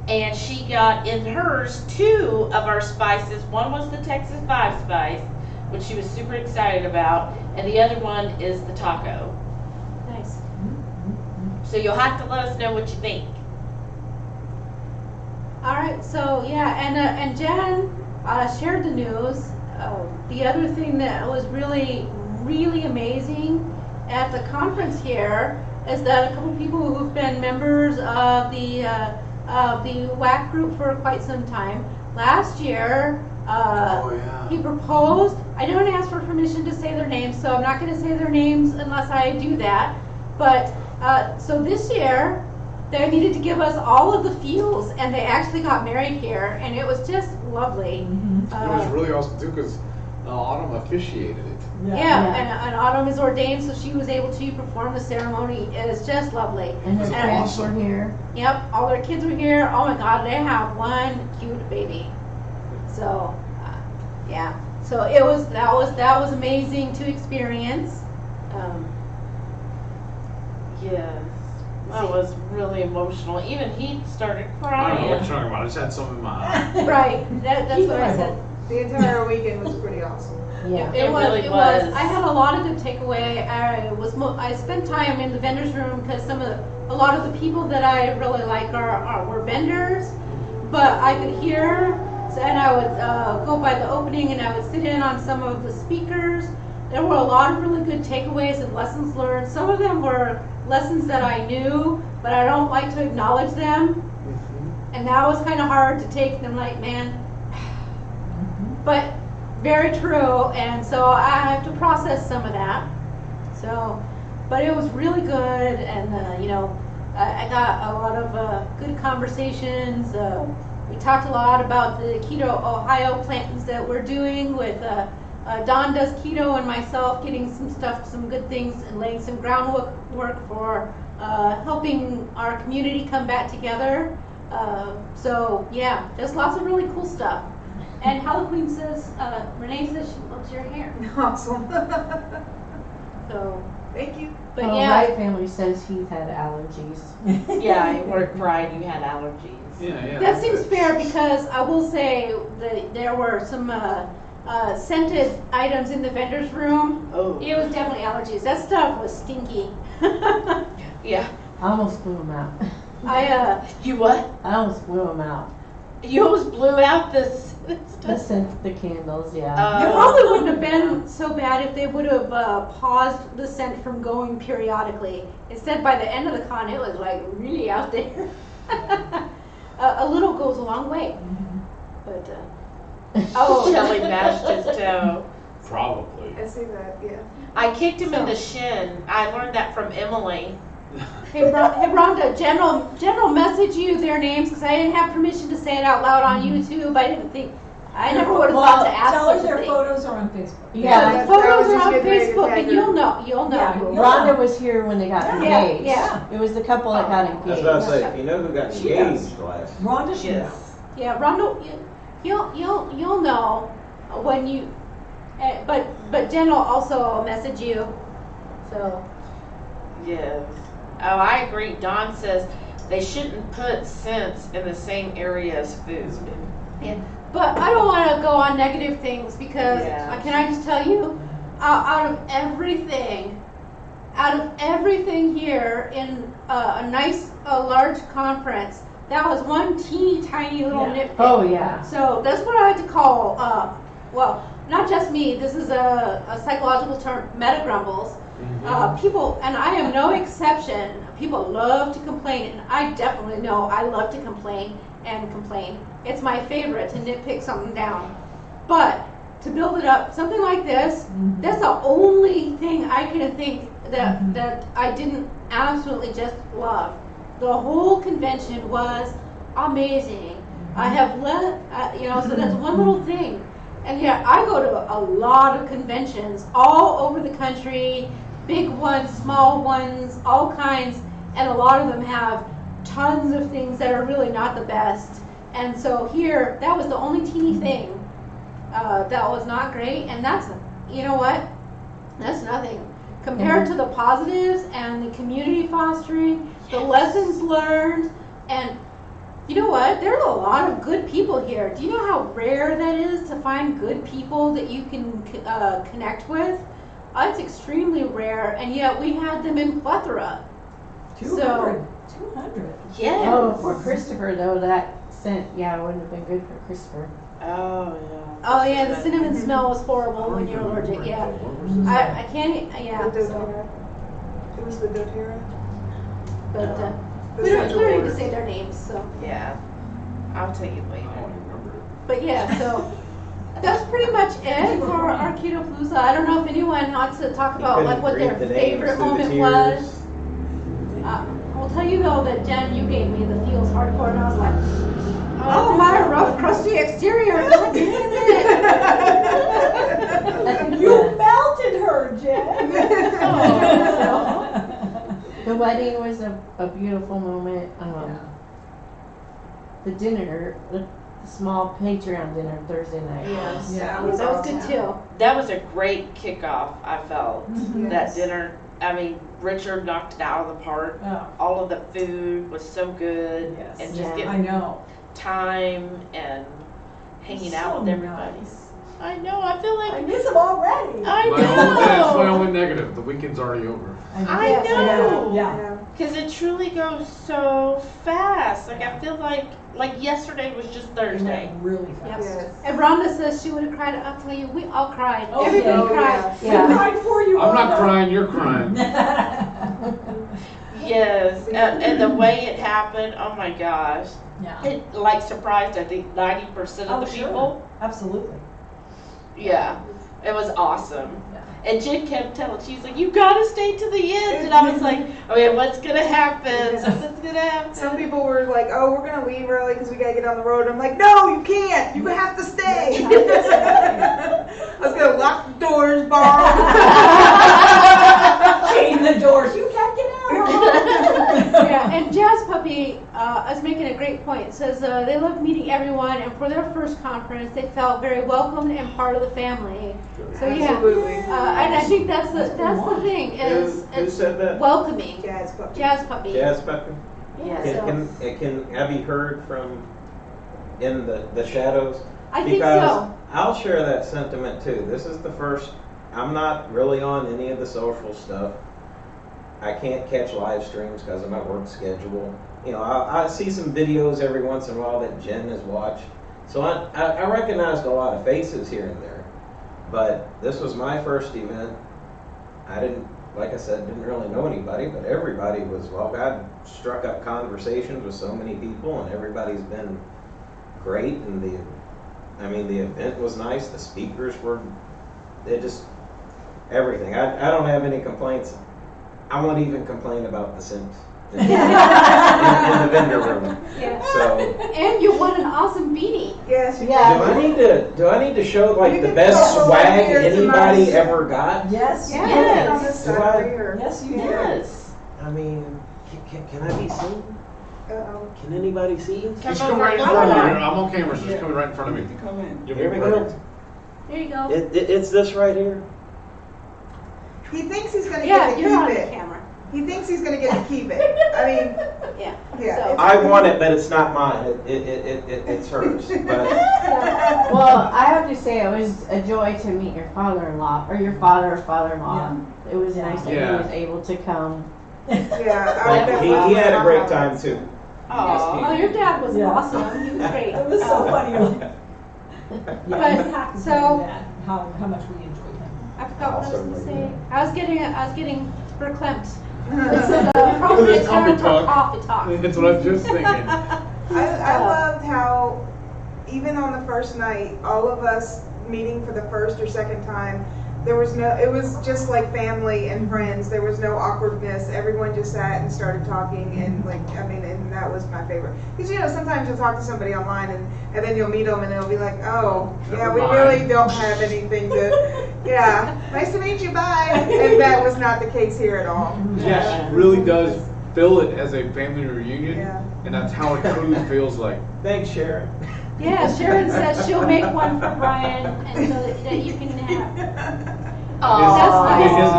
and she got in hers 2 of our spices. One was the Texas 5 spice, which she was super excited about, and the other one is the taco. Nice. So you'll have to let us know what you think. All right, so yeah, and Jen shared the news. The other thing that was really, really amazing at the conference here is that a couple people who've been members of the WAC group for quite some time. Last year, he proposed. I don't ask for permission to say their names, so I'm not going to say their names unless I do that. But so this year, they needed to give us all of the feels, and they actually got married here, and it was just lovely. It was really awesome too because Autumn officiated it. Yeah. And Autumn is ordained, so she was able to perform the ceremony. It is just lovely. And her That's parents awesome. were here. Yep, all their kids were here. Oh my God, they have one cute baby. So, yeah. So that was amazing to experience. Yes, that was really emotional. Even he started I don't know what you're crying. talking about. I just had some in my eye. Right. That's what I said. The entire weekend was pretty awesome. Yeah. It really It was. was. I had a lot of good takeaway. I spent time in the vendors room because a lot of the people that I really like were vendors, but I could hear, and I would go by the opening and I would sit in on some of the speakers. There were a lot of really good takeaways and lessons learned. Some of them were lessons that I knew, but I don't like to acknowledge them, and that was kind of hard to take. And I'm like, man, but very true, and so I have to process some of that. So, but it was really good, and I got a lot of good conversations. We talked a lot about the Keto Ohio plans that we're doing with Don does keto and myself getting some good things and laying some groundwork for helping our community come back together. So yeah, just lots of really cool stuff. And Halloween says, Renee says she loves your hair. Awesome. So, Thank you. but Oh, yeah. Wright family says he's had allergies. Yeah, you were crying, you had allergies. Yeah. That seems fair because I will say that there were some scented items in the vendor's room. Oh. It was definitely allergies. That stuff was stinky. Yeah. I almost blew him out. You what? I almost blew him out. You almost blew out this The stuff. scent, the candles, yeah. It probably wouldn't have been so bad if they would have paused the scent from going periodically. Instead, by the end of the con, it was like really out there. A little goes a long way. But Oh, Kelly mashed his toe. Probably. I see that, yeah. I kicked him in the shin. I learned that from Emily. hey, Rhonda, General message you their names because I didn't have permission to say it out loud on YouTube. I never would have thought to ask Tell her such a their thing. photos are on Facebook. Yeah, The photos I was are just on getting ready to Facebook, tag but her. you'll know. Yeah, Rhonda was here when they got Yeah, engaged. yeah. It was the couple that got I was engaged. about to say, if you know who got She does. engaged last. Rhonda should know. Yes. Yeah, Rhonda, you'll know when you. But Jen will also message you. So. Yes. Oh, I agree. Don says they shouldn't put scents in the same area as food. But I don't want to go on negative things because Yeah. can I just tell you, out of everything here in a nice large conference, that was one teeny tiny little Yeah. nitpick. Oh, yeah. So that's what I like to call, well, not just me. This is a psychological term, meta grumbles. People, and I am no exception, people love to complain, and I definitely know I love to complain and complain. It's my favorite to nitpick something down. But to build it up, something like this, that's the only thing I can think that I didn't absolutely just love. The whole convention was amazing. I have so that's one little thing. And yeah, I go to a lot of conventions all over the country, big ones, small ones, all kinds, and a lot of them have tons of things that are really not the best. And so here, that was the only teeny thing that was not great, and that's, you know what? That's nothing. Compared to the positives and the community fostering, the lessons learned, and you know what? There's a lot of good people here. Do you know how rare that is to find good people that you can connect with? It's extremely rare, and yet we had them in plethora. 200. 200. Yes. Oh, for Christopher, though, that scent, yeah, wouldn't have been good for Christopher. Oh, yeah. Oh yeah, the cinnamon smell was horrible when you're allergic. Yeah, I can't. Yeah, The so, doTERRA. It was the doTERRA. but The we don't Central need to Orders. say their names. So, Yeah. I'll tell you I later. don't remember it. but yeah, so that's pretty much it for our Keto Palooza. I don't know if anyone wants to talk about like what their favorite moment was. I'll tell you though that Jen, you gave me the feels hardcore, and I was like, oh my rough, crusty exterior. God damn it. You melted her, Jen. The wedding was a beautiful moment. The dinner, the small Patreon dinner Thursday night. Yes. Yeah, That was good too. That was a great kickoff, I felt. That Yes. dinner, I mean, Richard knocked it out of the park. Oh, All of the food was so good. yes. And just Yeah. I getting know. time and hanging out So with everybody. nice. I know, I feel I like, miss them already. I That's my know. only negative. The weekend's already over. I Yes, I know. Yeah. Because it truly goes so fast. Like, I feel like yesterday was just It Thursday. went really fast. Yes. And Rhonda says she would have cried. I'll tell you, we all cried. Oh, Everybody yeah. cried. Yeah. I cried for you. I'm not Rhonda. crying, you're crying. Yes, and the way it happened, oh my gosh. Yeah. It like surprised, I think, 90% of Oh, the sure. people. Absolutely. Yeah, it was awesome. Yeah. And Jen kept telling, she's like, you gotta stay to the end. And I was like, okay, what's gonna happen? Something's gonna happen. Some people were like, oh, we're going to leave early because we got to get on the road. I'm like, no, you can't. You have to stay. I was going to lock the doors, borrow. Chain the doors, you can't get out. Yeah, and Jazz Puppy is making a great point. It says they love meeting everyone, and for their first conference, they felt very welcomed and part of the family. So yeah, Absolutely. and I think that's the thing is Who said that? welcoming. Jazz Puppy. Jazz Puppy. Jazz Puppy? Yeah. It can have you heard from in the shadows? I think Because so. I'll share that sentiment too. This is the first, I'm not really on any of the social stuff. I can't catch live streams because of my work schedule. You know, I see some videos every once in a while that Jen has watched. So I recognized a lot of faces here and there. But this was my first event. I didn't, like I said, didn't really know anybody, but everybody was, well, God struck up conversations with so many people, and everybody's been great, and the event was nice, the speakers were, everything. I don't have any complaints. I won't even complain about the Sims in the vendor room. Yeah. So, And you won an awesome beanie. Yes, you Yeah. do I need to show like You the can best throw it swag here to anybody my- ever got? Yes, Yeah. Yes. On this Yes. side Do I? right here. yes, you did. Yes. I mean, can I be seen? Uh-oh. Can anybody see us? Come Just on, come right in come front of on. me. I'm on camera, so just come right in front of me. Come in. You'll be Here we go. perfect. There you go. It's this right here. He thinks he's going to Yeah, get to you're on keep the it. camera. He thinks he's going to get to keep it. I mean, Yeah. yeah. So- I want it, but it's not mine. It's hers. But Well, I have to say, it was a joy to meet your father-in-law, or your father or father-in-law. It was nice that Yeah. he was able to come. Yeah, I bet he had a great time too. Oh, your dad was Yeah. awesome. He was great. It was so funny. But, Yeah, you have to so- tell me that, how much we enjoyed him. I forgot what I was going to Awesome. say. I was getting verklempt. This is I, the appropriate coffee term for talk. coffee talk. That's what I was just thinking. I loved how, even on the first night, all of us meeting for the first or second time, it was just like family and friends. There was no awkwardness. Everyone just sat and started talking, and and that was my favorite. Because, sometimes you'll talk to somebody online and then you'll meet them and they'll be like, oh, yeah, Never we mind. really don't have anything to, yeah, nice to meet you, bye. And that was not the case here at all. Yeah, she really does feel it as a family reunion, Yeah. and that's how it truly feels like. Thanks, Sharon. Yeah, Sharon says she'll make one for Brian and so that you can have. Aw. It is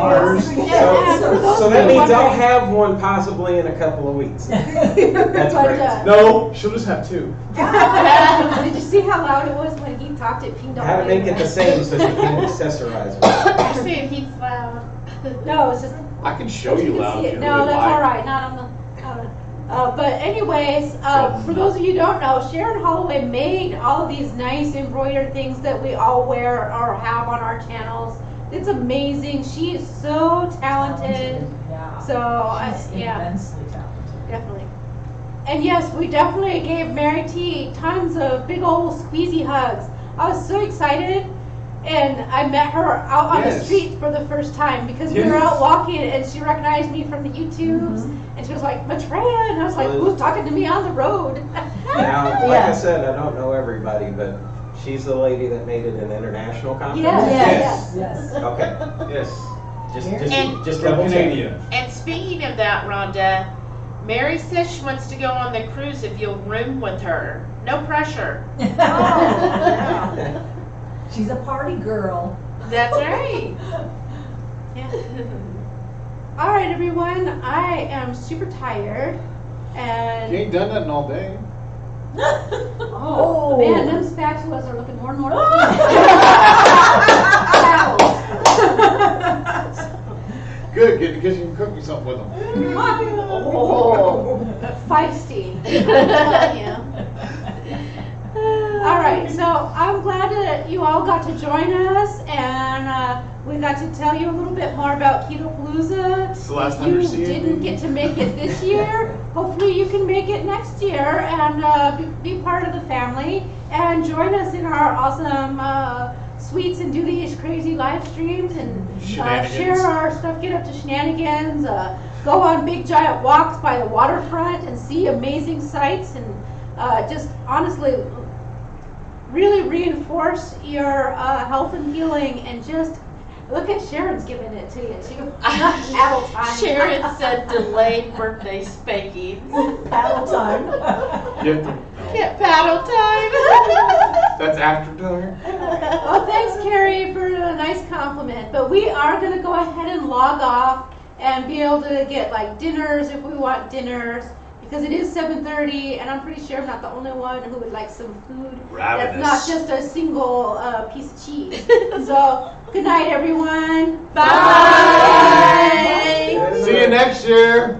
hers. So that means I'll have one possibly in a couple of weeks. That's But, great. No, she'll just have two. Did you see how loud it was when he talked? It pinged all How to the way make it the around. same so she can accessorize it. You're saying he's loud. No, it's just. I can show you can loud see if it. you No, really that's like. all right. Not on the. But anyways, for those of you who don't know, Sharon Holloway made all of these nice embroidered things that we all wear or have on our channels. It's amazing. She is so talented. Yeah. So, She's yeah, immensely talented. definitely. And yes, we definitely gave Mary T tons of big old squeezy hugs. I was so excited. And I met her out on the Yes. street for the first time because we were Yes. out walking and she recognized me from the YouTubes and she was like, Maitreya, and I was like, who's talking to me on the road? Now, like I Yeah. said, I don't know everybody, but she's the lady that made it an international conference? Yes. Yes. Okay, Yes. And- just From double check. Canadian. And speaking of that, Rhonda, Mary says she wants to go on the cruise if you'll room with her. No pressure. She's a party girl. That's right. All right, everyone, I am super tired You and ain't done nothing all day. oh man, them spatulas are looking more and more Good, because you can cook me something with them. Oh. feisty. I'm telling you. All right, so I'm glad that you all got to join us, and we got to tell you a little bit more about Keto Palooza. It's the last time You you're seeing didn't me. get to make it this year. Hopefully, you can make it next year and be part of the family and join us in our awesome sweets and do these crazy live streams and Shenanigans. share our stuff, get up to shenanigans, go on big giant walks by the waterfront and see amazing sights, and just honestly really reinforce your health and healing, and just look at Sharon's giving it to you too. Paddle time. Sharon said delayed birthday spanking. Paddle time. Get paddle time. That's after dark. Well, thanks, Carrie, for a nice compliment. But we are going to go ahead and log off and be able to get like dinners if we want dinners, because it is 7:30, and I'm pretty sure I'm not the only one who would like some food. Ravenous. That's not just a single piece of cheese. So, good night, everyone. Bye. See you next year.